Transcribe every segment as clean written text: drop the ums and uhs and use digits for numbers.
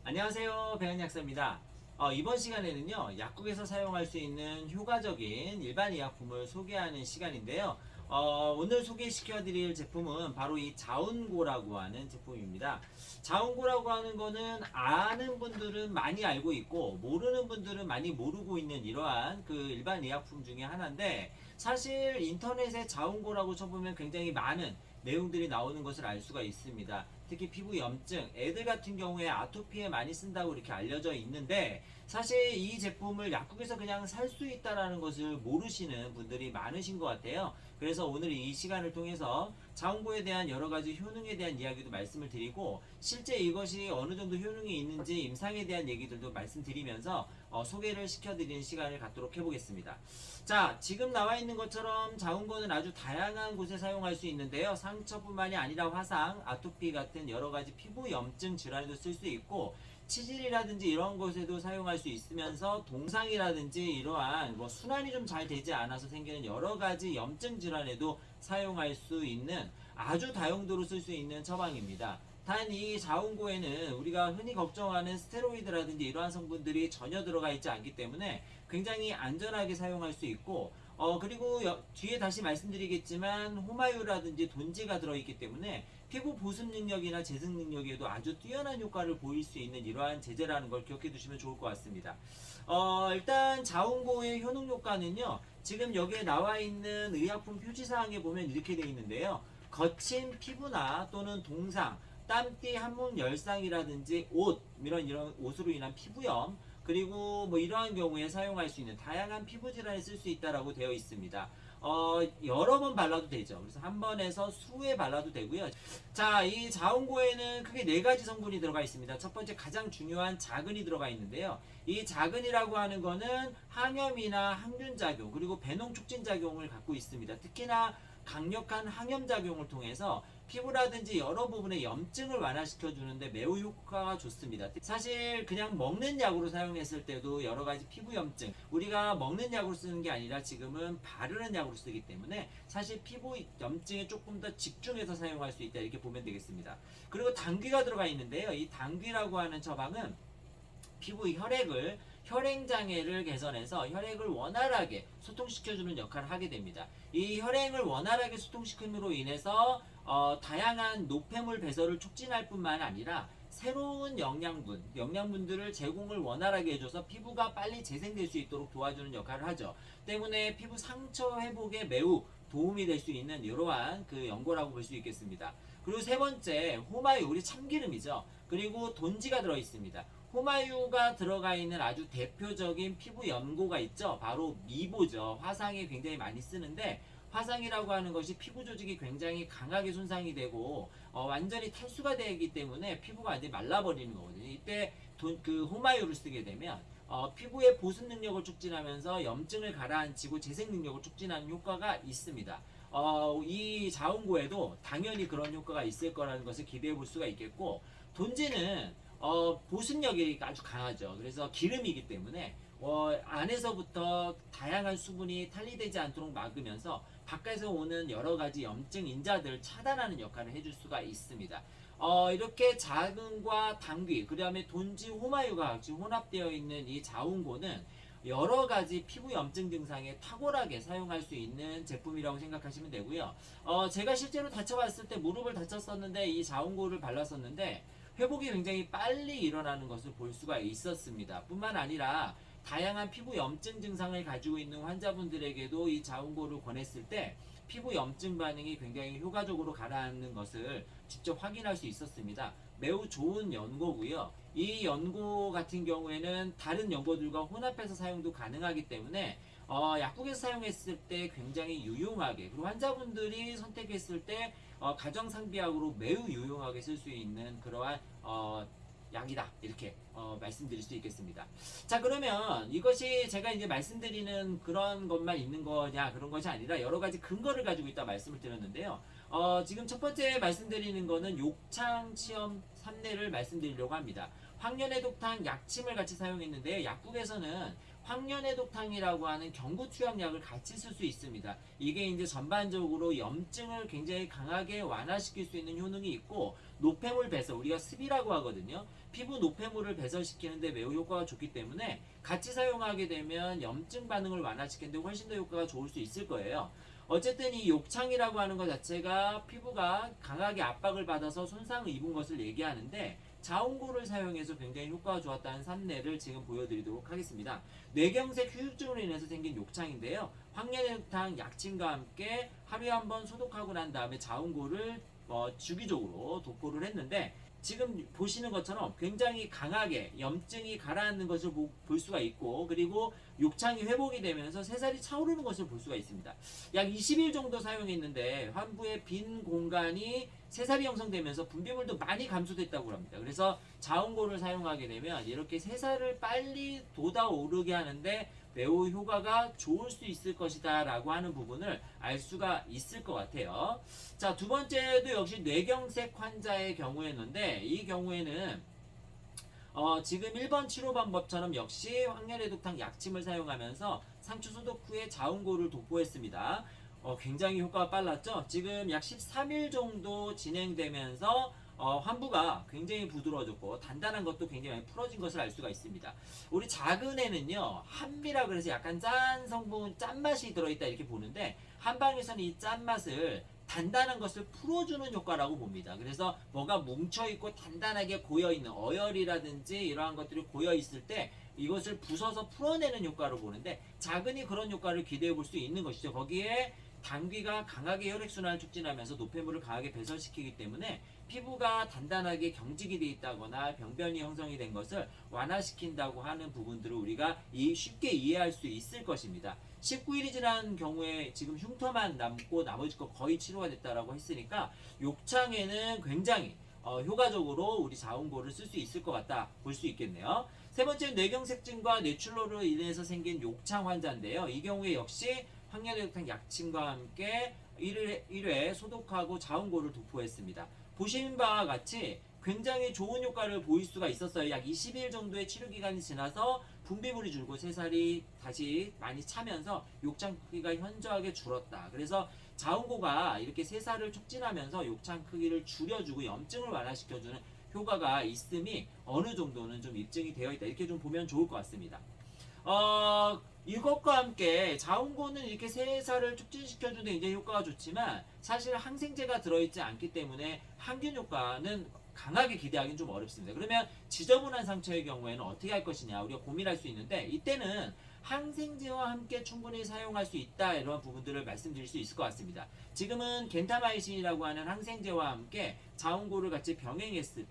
안녕하세요, 배현약사입니다. 이번 시간에는요, 약국에서 사용할 수 있는 효과적인 일반 의약품을 소개하는 시간인데요. 오늘 소개시켜 드릴 제품은 바로 이 자운고라고 하는 제품입니다. 자운고라고 하는 거는 아는 분들은 많이 알고 있고 모르는 분들은 많이 모르고 있는 이러한 그 일반 의약품 중에 하나인데, 사실 인터넷에 자운고라고 쳐보면 굉장히 많은 내용들이 나오는 것을 알 수가 있습니다. 특히 피부 염증, 애들 같은 경우에 아토피에 많이 쓴다고 이렇게 알려져 있는데, 사실 이 제품을 약국에서 그냥 살 수 있다는 것을 모르시는 분들이 많으신 것 같아요. 그래서 오늘 이 시간을 통해서 자운고에 대한 여러 가지 효능에 대한 이야기도 말씀을 드리고, 실제 이것이 어느 정도 효능이 있는지 임상에 대한 얘기들도 말씀드리면서 소개를 시켜드리는 시간을 갖도록 해보겠습니다. 자, 지금 나와 있는 것처럼 자운고는 아주 다양한 곳에 사용할 수 있는데요. 상처뿐만이 아니라 화상, 아토피 같은 여러 가지 피부 염증 질환에도 쓸 수 있고, 치질이라든지 이런 곳에도 사용할 수 있으면서, 동상이라든지 이러한 순환이 좀 잘 되지 않아서 생기는 여러 가지 염증 질환에도 사용할 수 있는 아주 다용도로 쓸 수 있는 처방입니다. 단 이 자운고에는 우리가 흔히 걱정하는 스테로이드라든지 이러한 성분들이 전혀 들어가 있지 않기 때문에 굉장히 안전하게 사용할 수 있고, 그리고 뒤에 다시 말씀드리겠지만 호마유라든지 돈지가 들어있기 때문에 피부 보습 능력이나 재생 능력에도 아주 뛰어난 효과를 보일 수 있는 이러한 제제라는 걸 기억해 두시면 좋을 것 같습니다. 일단 자운고의 효능 효과는요, 지금 여기에 나와 있는 의약품 표지사항에 보면 이렇게 되어 있는데요. 거친 피부나 또는 동상, 땀띠, 항문 열상이라든지 이런 옷으로 인한 피부염, 그리고 이러한 경우에 사용할 수 있는 다양한 피부 질환에 쓸 수 있다라고 되어 있습니다. 여러 번 발라도 되죠. 그래서 한 번에서 수회 발라도 되고요. 자, 이 자운고에는 크게 네 가지 성분이 들어가 있습니다. 첫 번째, 가장 중요한 자근이 들어가 있는데요. 이 자근이라고 하는 거는 항염이나 항균 작용, 그리고 배농 촉진 작용을 갖고 있습니다. 특히나 강력한 항염 작용을 통해서 피부라든지 여러 부분의 염증을 완화시켜 주는데 매우 효과가 좋습니다. 사실 그냥 먹는 약으로 사용했을 때도 여러 가지 피부 염증, 우리가 먹는 약으로 쓰는 게 아니라 지금은 바르는 약으로 쓰기 때문에 사실 피부 염증에 조금 더 집중해서 사용할 수 있다, 이렇게 보면 되겠습니다. 그리고 당귀가 들어가 있는데요. 이 당귀라고 하는 처방은 피부 혈행장애를 개선해서 혈액을 원활하게 소통시켜주는 역할을 하게 됩니다. 이 혈행을 원활하게 소통시킴으로 인해서 다양한 노폐물 배설을 촉진할 뿐만 아니라 새로운 영양분들을 제공을 원활하게 해줘서 피부가 빨리 재생될 수 있도록 도와주는 역할을 하죠. 때문에 피부 상처 회복에 매우 도움이 될 수 있는 이러한 그 연고라고 볼 수 있겠습니다. 그리고 세 번째, 호마유, 우리 참기름이죠. 그리고 돈지가 들어 있습니다. 호마유가 들어가 있는 아주 대표적인 피부 연고가 있죠. 바로 미보죠. 화상에 굉장히 많이 쓰는데, 화상이라고 하는 것이 피부 조직이 굉장히 강하게 손상이 되고 완전히 탈수가 되기 때문에 피부가 완전히 말라버리는 거거든요. 이때 그 호마유를 쓰게 되면 피부의 보습 능력을 촉진하면서 염증을 가라앉히고 재생 능력을 촉진하는 효과가 있습니다. 이 자운고에도 당연히 그런 효과가 있을 거라는 것을 기대해 볼 수가 있겠고, 돈지는 보습력이 아주 강하죠. 그래서 기름이기 때문에 안에서부터 다양한 수분이 탈리되지 않도록 막으면서 바깥에서 오는 여러 가지 염증 인자들을 차단하는 역할을 해줄 수가 있습니다. 이렇게 자근과 당귀, 그 다음에 돈지, 호마유가 같이 혼합되어 있는 이 자운고는 여러 가지 피부 염증 증상에 탁월하게 사용할 수 있는 제품이라고 생각하시면 되고요. 제가 실제로 다쳐봤을 때 무릎을 다쳤었는데 이 자운고를 발랐었는데 회복이 굉장히 빨리 일어나는 것을 볼 수가 있었습니다. 뿐만 아니라 다양한 피부 염증 증상을 가지고 있는 환자분들에게도 이 자운고를 권했을 때 피부 염증 반응이 굉장히 효과적으로 가라앉는 것을 직접 확인할 수 있었습니다. 매우 좋은 연고고요. 이 연고 같은 경우에는 다른 연고들과 혼합해서 사용도 가능하기 때문에 약국에서 사용했을 때 굉장히 유용하게, 그리고 환자분들이 선택했을 때 가정상비약으로 매우 유용하게 쓸 수 있는 그러한 약이다, 이렇게 말씀드릴 수 있겠습니다. 자, 그러면 이것이 제가 이제 말씀드리는 그런 것만 있는 거냐, 그런 것이 아니라 여러 가지 근거를 가지고 있다 말씀을 드렸는데요. 지금 첫 번째 말씀드리는 거는 욕창치염 삼례를 말씀드리려고 합니다. 황련해독탕 약침을 같이 사용했는데요. 약국에서는 황련해독탕이라고 하는 경구투약약을 같이 쓸 수 있습니다. 이게 이제 전반적으로 염증을 굉장히 강하게 완화시킬 수 있는 효능이 있고, 노폐물 배설, 우리가 습이라고 하거든요. 피부 노폐물을 배설시키는데 매우 효과가 좋기 때문에 같이 사용하게 되면 염증 반응을 완화시키는데 훨씬 더 효과가 좋을 수 있을 거예요. 어쨌든 이 욕창이라고 하는 것 자체가 피부가 강하게 압박을 받아서 손상을 입은 것을 얘기하는데, 자운고를 사용해서 굉장히 효과가 좋았다는 산례를 지금 보여드리도록 하겠습니다. 뇌경색 휴유증으로 인해서 생긴 욕창인데요. 황련해독탕 약침과 함께 하루에 한 번 소독하고 난 다음에 자운고를 주기적으로 도포를 했는데, 지금 보시는 것처럼 굉장히 강하게 염증이 가라앉는 것을 볼 수가 있고, 그리고 욕창이 회복이 되면서 새살이 차오르는 것을 볼 수가 있습니다. 약 20일 정도 사용했는데 환부의 빈 공간이 새살이 형성되면서 분비물도 많이 감소됐다고 합니다. 그래서 자운고를 사용하게 되면 이렇게 새살을 빨리 돋아오르게 하는데 매우 효과가 좋을 수 있을 것이다 라고 하는 부분을 알 수가 있을 것 같아요. 자, 두 번째도 역시 뇌경색 환자의 경우였는데, 이 경우에는 지금 1번 치료 방법처럼 역시 황련해독탕 약침을 사용하면서 상처 소독 후에 자운고를 도포했습니다. 굉장히 효과가 빨랐죠. 지금 약 13일 정도 진행되면서 환부가 굉장히 부드러워졌고 단단한 것도 굉장히 많이 풀어진 것을 알 수가 있습니다. 우리 작은 애는요, 한미라 그래서 약간 짠 성분, 짠맛이 들어있다 이렇게 보는데, 한방에서는 이 짠맛을 단단한 것을 풀어주는 효과라고 봅니다. 그래서 뭐가 뭉쳐있고 단단하게 고여있는 어혈이라든지 이러한 것들이 고여있을 때 이것을 부숴서 풀어내는 효과로 보는데, 작은이 그런 효과를 기대해 볼 수 있는 것이죠. 거기에 당귀가 강하게 혈액순환을 촉진하면서 노폐물을 강하게 배설시키기 때문에 피부가 단단하게 경직이 되어 있다거나 병변이 형성이 된 것을 완화시킨다고 하는 부분들을 우리가 쉽게 이해할 수 있을 것입니다. 19일이 지난 경우에 지금 흉터만 남고 나머지 거 거의 치료가 됐다라고 했으니까 욕창에는 굉장히 효과적으로 우리 자운고를 쓸 수 있을 것 같다 볼 수 있겠네요. 세 번째는 뇌경색증과 뇌출혈로 인해서 생긴 욕창 환자인데요. 이 경우에 역시 황련해독탕 약침과 함께 1회 소독하고 자운고를 도포했습니다. 보시는 바와 같이 굉장히 좋은 효과를 보일 수가 있었어요. 약 20일 정도의 치료 기간이 지나서 분비물이 줄고 새살이 다시 많이 차면서 욕창 크기가 현저하게 줄었다. 그래서 자운고가 이렇게 새살을 촉진하면서 욕창 크기를 줄여주고 염증을 완화시켜주는 효과가 있음이 어느 정도는 좀 입증이 되어 있다. 이렇게 좀 보면 좋을 것 같습니다. 이것과 함께 자운고는 이렇게 새살을 촉진시켜주는 데 굉장히 효과가 좋지만, 사실 항생제가 들어있지 않기 때문에 항균 효과는 강하게 기대하기는 좀 어렵습니다. 그러면 지저분한 상처의 경우에는 어떻게 할 것이냐 우리가 고민할 수 있는데, 이때는 항생제와 함께 충분히 사용할 수 있다, 이런 부분들을 말씀드릴 수 있을 것 같습니다. 지금은 겐타마이신이라고 하는 항생제와 함께 자운고를 같이 병용했을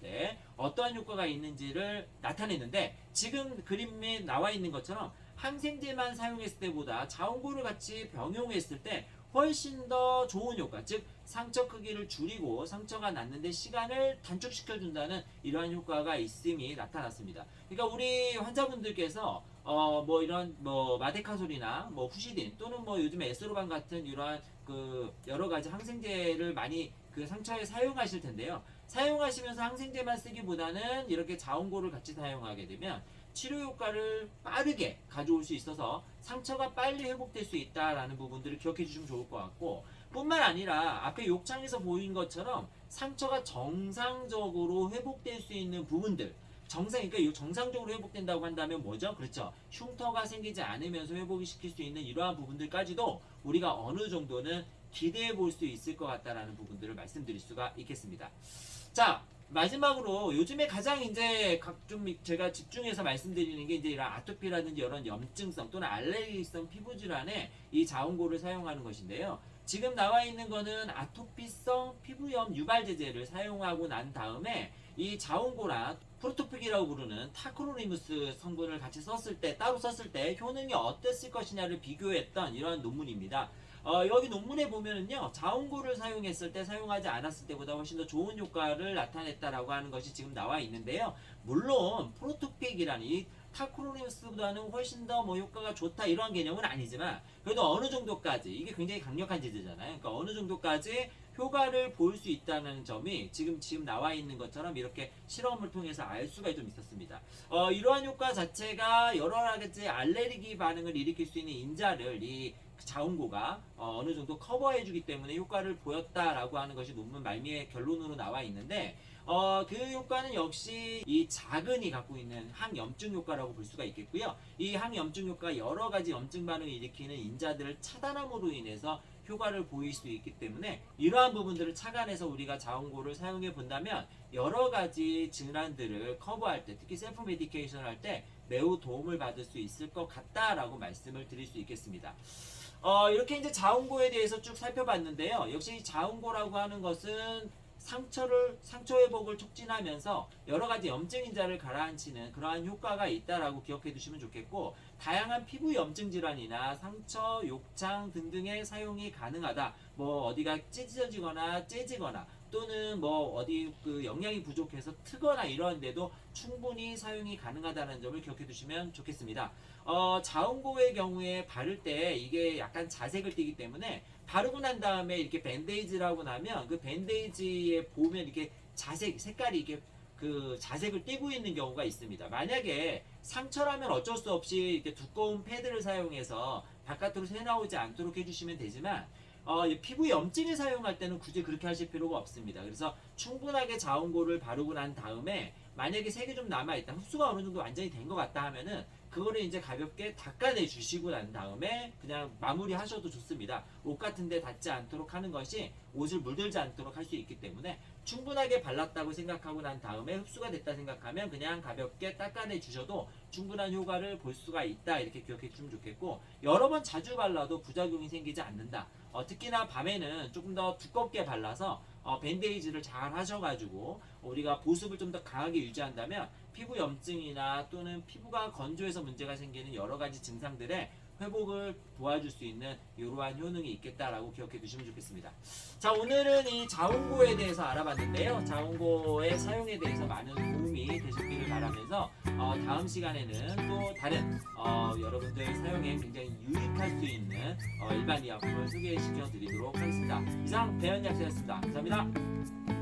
때 어떠한 효과가 있는지를 나타냈는데, 지금 그림에 나와 있는 것처럼 항생제만 사용했을 때보다 자운고를 같이 병용했을 때 훨씬 더 좋은 효과, 즉 상처 크기를 줄이고 상처가 났는데 시간을 단축시켜준다는 이러한 효과가 있음이 나타났습니다. 그러니까 우리 환자분들께서 뭐 이런 뭐 마데카솔이나 뭐 후시딘 또는 뭐 요즘 에스로반 같은 이러한 그 여러 가지 항생제를 많이 그 상처에 사용하실 텐데요. 사용하시면서 항생제만 쓰기보다는 이렇게 자운고를 같이 사용하게 되면 치료 효과를 빠르게 가져올 수 있어서 상처가 빨리 회복될 수 있다라는 부분들을 기억해 주시면 좋을 것 같고, 뿐만 아니라 앞에 욕창에서 보인 것처럼 상처가 정상적으로 회복될 수 있는 부분들, 그러니까 정상적으로 회복된다고 한다면 뭐죠? 그렇죠. 흉터가 생기지 않으면서 회복을 시킬 수 있는 이러한 부분들까지도 우리가 어느 정도는 기대해 볼 수 있을 것 같다라는 부분들을 말씀드릴 수가 있겠습니다. 자, 마지막으로 요즘에 가장 이제 좀 제가 집중해서 말씀드리는 게 이제 이런 아토피라든지 이런 염증성 또는 알레르기성 피부 질환에 이 자운고를 사용하는 것인데요. 지금 나와 있는 거는 아토피성 피부염 유발제제를 사용하고 난 다음에 이 자운고랑 프로토픽이라고 부르는 타크로니무스 성분을 같이 따로 썼을 때 효능이 어땠을 것이냐를 비교했던 이러한 논문입니다. 여기 논문에 보면은요, 자운고를 사용했을 때 사용하지 않았을 때보다 훨씬 더 좋은 효과를 나타냈다라고 하는 것이 지금 나와 있는데요. 물론 프로토픽이라는 이 타크로니스보다는 훨씬 더 뭐 효과가 좋다 이러한 개념은 아니지만 그래도 어느 정도까지 이게 굉장히 강력한 제재잖아요. 그러니까 어느 정도까지 효과를 볼 수 있다는 점이 지금 나와 있는 것처럼 이렇게 실험을 통해서 알 수가 좀 있었습니다. 이러한 효과 자체가 여러 가지 알레르기 반응을 일으킬 수 있는 인자를 이 자운고가 어느 정도 커버해주기 때문에 효과를 보였다라고 하는 것이 논문 말미에 결론으로 나와 있는데 그 효과는 역시 이 자근이 갖고 있는 항염증 효과라고 볼 수가 있겠고요. 이 항염증 효과가 여러 가지 염증 반응을 일으키는 인자들을 차단함으로 인해서 효과를 보일 수 있기 때문에 이러한 부분들을 착안해서 우리가 자운고를 사용해 본다면 여러 가지 질환들을 커버할 때 특히 셀프 메디케이션을 할 때 매우 도움을 받을 수 있을 것 같다라고 말씀을 드릴 수 있겠습니다. 이렇게 이제 자운고에 대해서 쭉 살펴봤는데요. 역시 자운고라고 하는 것은 상처 회복을 촉진하면서 여러 가지 염증 인자를 가라앉히는 그러한 효과가 있다라고 기억해 두시면 좋겠고, 다양한 피부 염증 질환이나 상처, 욕창 등등의 사용이 가능하다. 뭐 어디가 찢어지거나 째지거나 또는 뭐 어디 그 영양이 부족해서 트거나 이러한데도 충분히 사용이 가능하다는 점을 기억해 두시면 좋겠습니다. 자운고의 경우에 바를 때 이게 약간 자색을 띠기 때문에 바르고 난 다음에 이렇게 밴데이지라고 나면 그 밴데이지에 보면 이렇게 색깔이 이렇게 그 자색을 띠고 있는 경우가 있습니다. 만약에 상처라면 어쩔 수 없이 이렇게 두꺼운 패드를 사용해서 바깥으로 새 나오지 않도록 해주시면 되지만 피부 염증을 사용할 때는 굳이 그렇게 하실 필요가 없습니다. 그래서 충분하게 자운고를 바르고 난 다음에 만약에 색이 좀 남아있다, 흡수가 어느 정도 완전히 된 것 같다 하면은 그거를 이제 가볍게 닦아내 주시고 난 다음에 그냥 마무리 하셔도 좋습니다. 옷 같은 데 닿지 않도록 하는 것이 옷을 물들지 않도록 할 수 있기 때문에 충분하게 발랐다고 생각하고 난 다음에 흡수가 됐다 생각하면 그냥 가볍게 닦아내 주셔도 충분한 효과를 볼 수가 있다, 이렇게 기억해 주시면 좋겠고, 여러 번 자주 발라도 부작용이 생기지 않는다. 특히나 밤에는 조금 더 두껍게 발라서 밴데이지를 잘 하셔가지고 우리가 보습을 좀 더 강하게 유지한다면 피부 염증이나 또는 피부가 건조해서 문제가 생기는 여러 가지 증상들의 회복을 도와줄 수 있는 이러한 효능이 있겠다라고 기억해 두시면 좋겠습니다. 자, 오늘은 이 자운고에 대해서 알아봤는데요. 자운고의 사용에 대해서 많은 도움이 되셨기를 바라면서 다음 시간에는 또 다른 여러분들 사용에 굉장히 유익할 수 있는 일반 의약품을 소개시켜 드리도록 하겠습니다. 이상 배현약사였습니다. 감사합니다.